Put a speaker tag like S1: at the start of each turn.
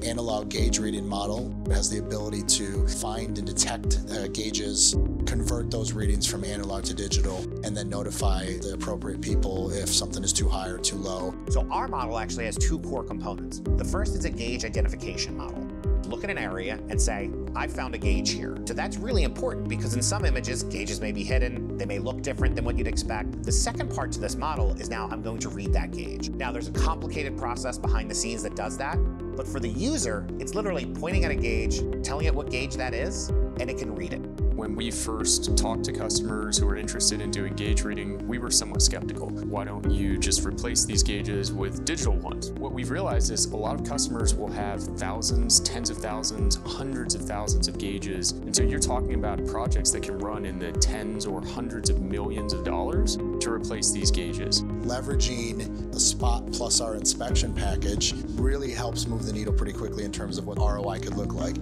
S1: analog gauge reading model. It has the ability to find and detect gauges, convert those readings from analog to digital, and then notify the appropriate people if something is too high or too low.
S2: So our model actually has two core components. The first is a gauge identification model. Look at an area and say, I found a gauge here. So that's really important because in some images, gauges may be hidden, they may look different than what you'd expect. The second part to this model is now I'm going to read that gauge. Now there's a complicated process behind the scenes that does that, but for the user, it's literally pointing at a gauge, telling it what gauge that is, and it can read it.
S3: When we first talked to customers who were interested in doing gauge reading, we were somewhat skeptical. Why don't you just replace these gauges with digital ones? What we've realized is a lot of customers will have thousands, tens of thousands, hundreds of thousands of gauges. And so you're talking about projects that can run in the tens or hundreds of millions of dollars to replace these gauges.
S1: Leveraging the Spot plus our inspection package really helps move the needle pretty quickly in terms of what ROI could look like.